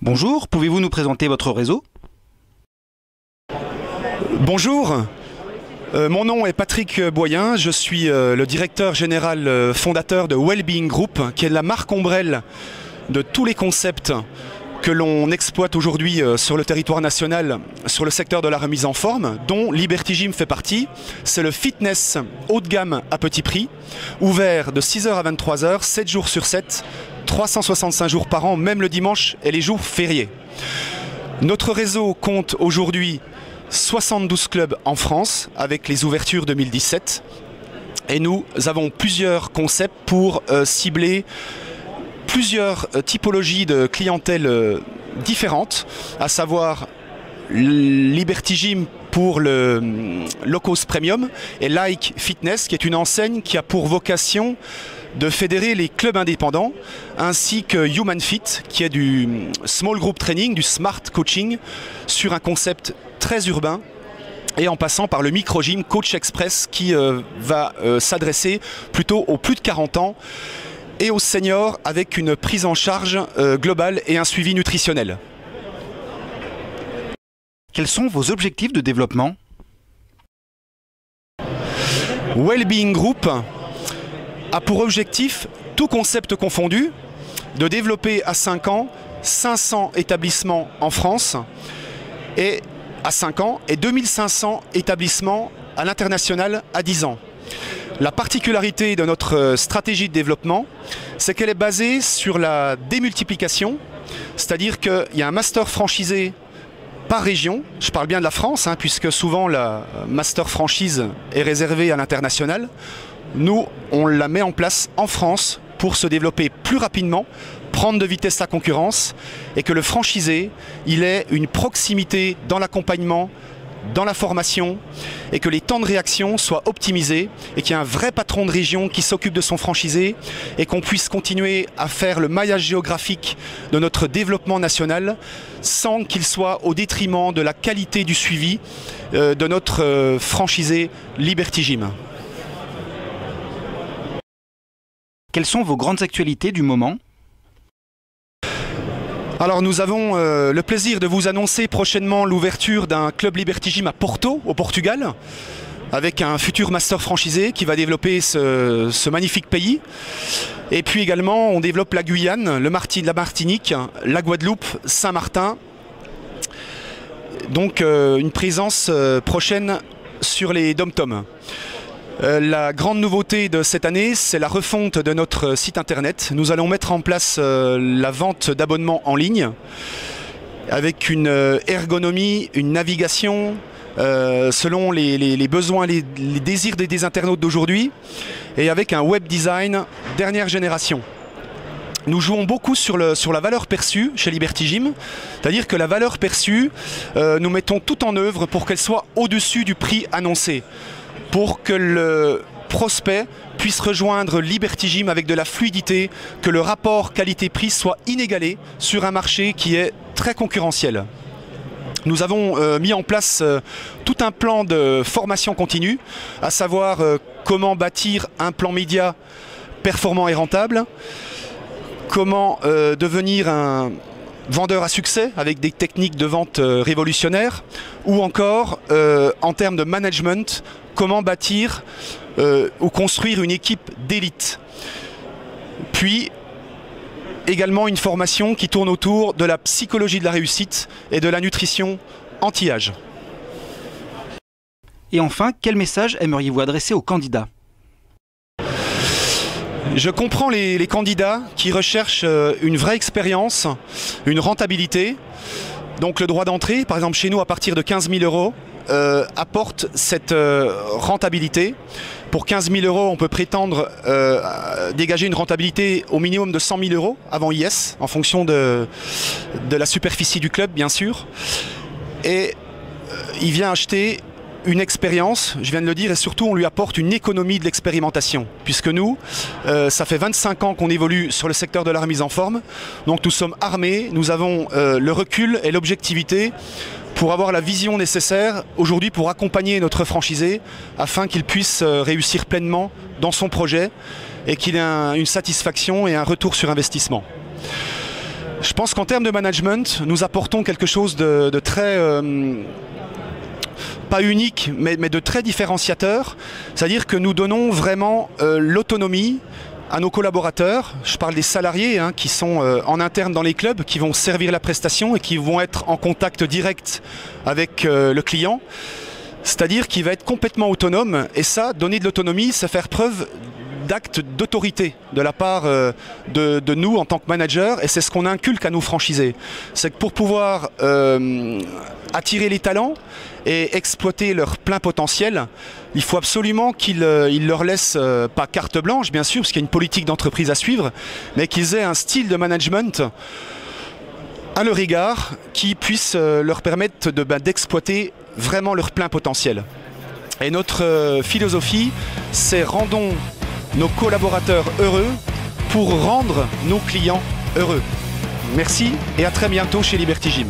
Bonjour, pouvez-vous nous présenter votre réseau? Bonjour, mon nom est Patrick Boyen, je suis le directeur général fondateur de Wellbeing Group, qui est la marque ombrelle de tous les concepts que l'on exploite aujourd'hui sur le territoire national, sur le secteur de la remise en forme, dont Liberty Gym fait partie. C'est le fitness haut de gamme à petit prix, ouvert de 6h à 23h, 7 jours sur 7, 365 jours par an, même le dimanche et les jours fériés. Notre réseau compte aujourd'hui 72 clubs en France avec les ouvertures 2017 et nous avons plusieurs concepts pour cibler plusieurs typologies de clientèle différentes, à savoir Liberty Gym pour le low-cost premium et Like Fitness qui est une enseigne qui a pour vocation de fédérer les clubs indépendants ainsi que Human Fit qui est du small group training, du smart coaching sur un concept très urbain et en passant par le micro-gym Coach Express qui va s'adresser plutôt aux plus de 40 ans et aux seniors avec une prise en charge globale et un suivi nutritionnel. Quels sont vos objectifs de développement? Wellbeing Group a pour objectif, tout concept confondu, de développer à 5 ans 500 établissements en France et à 5 ans et 2500 établissements à l'international à 10 ans. La particularité de notre stratégie de développement, c'est qu'elle est basée sur la démultiplication, c'est-à-dire qu'il y a un master franchisé par région. Je parle bien de la France, puisque souvent la master franchise est réservée à l'international. Nous, on la met en place en France pour se développer plus rapidement, prendre de vitesse la concurrence et que le franchisé, il ait une proximité dans l'accompagnement, dans la formation et que les temps de réaction soient optimisés et qu'il y ait un vrai patron de région qui s'occupe de son franchisé et qu'on puisse continuer à faire le maillage géographique de notre développement national sans qu'il soit au détriment de la qualité du suivi de notre franchisé Liberty Gym. Quelles sont vos grandes actualités du moment? Alors nous avons le plaisir de vous annoncer prochainement l'ouverture d'un club Liberty Gym à Porto, au Portugal, avec un futur master franchisé qui va développer ce magnifique pays. Et puis également on développe la Guyane, la Martinique, la Guadeloupe, Saint-Martin. Donc une présence prochaine sur les dom-toms. La grande nouveauté de cette année, c'est la refonte de notre site internet. Nous allons mettre en place la vente d'abonnements en ligne avec une ergonomie, une navigation selon les besoins, les désirs des internautes d'aujourd'hui et avec un web design dernière génération. Nous jouons beaucoup sur la valeur perçue chez Liberty Gym, c'est-à-dire que la valeur perçue, nous mettons tout en œuvre pour qu'elle soit au-dessus du prix annoncé, pour que le prospect puisse rejoindre Liberty Gym avec de la fluidité, que le rapport qualité-prix soit inégalé sur un marché qui est très concurrentiel. Nous avons mis en place tout un plan de formation continue, à savoir comment bâtir un plan média performant et rentable, comment devenir un vendeur à succès avec des techniques de vente révolutionnaires, ou encore en termes de management, comment bâtir ou construire une équipe d'élite. Puis également une formation qui tourne autour de la psychologie de la réussite et de la nutrition anti-âge. Et enfin, quel message aimeriez-vous adresser aux candidats? Je comprends les candidats qui recherchent une vraie expérience, une rentabilité. Donc le droit d'entrée, par exemple chez nous à partir de 15 000 euros, apporte cette rentabilité. Pour 15 000 euros, on peut prétendre dégager une rentabilité au minimum de 100 000 euros avant IS, en fonction de la superficie du club, bien sûr. Et il vient acheter une expérience, je viens de le dire, et surtout on lui apporte une économie de l'expérimentation. Puisque nous, ça fait 25 ans qu'on évolue sur le secteur de la remise en forme, donc nous sommes armés, nous avons le recul et l'objectivité pour avoir la vision nécessaire aujourd'hui pour accompagner notre franchisé afin qu'il puisse réussir pleinement dans son projet et qu'il ait une satisfaction et un retour sur investissement. Je pense qu'en termes de management, nous apportons quelque chose de très... pas unique, mais de très différenciateur. C'est-à-dire que nous donnons vraiment l'autonomie à nos collaborateurs. Je parle des salariés qui sont en interne dans les clubs, qui vont servir la prestation et qui vont être en contact direct avec le client. C'est-à-dire qu'il va être complètement autonome. Et ça, donner de l'autonomie, c'est faire preuve d'acte d'autorité de la part de nous en tant que managers, et c'est ce qu'on inculque à nos franchisés. C'est que pour pouvoir attirer les talents et exploiter leur plein potentiel, il faut absolument qu'ils leur laissent pas carte blanche, bien sûr, parce qu'il y a une politique d'entreprise à suivre, mais qu'ils aient un style de management à leur égard qui puisse leur permettre d'exploiter vraiment leur plein potentiel. Et notre philosophie, c'est rendons nos collaborateurs heureux pour rendre nos clients heureux. Merci et à très bientôt chez Liberty Gym.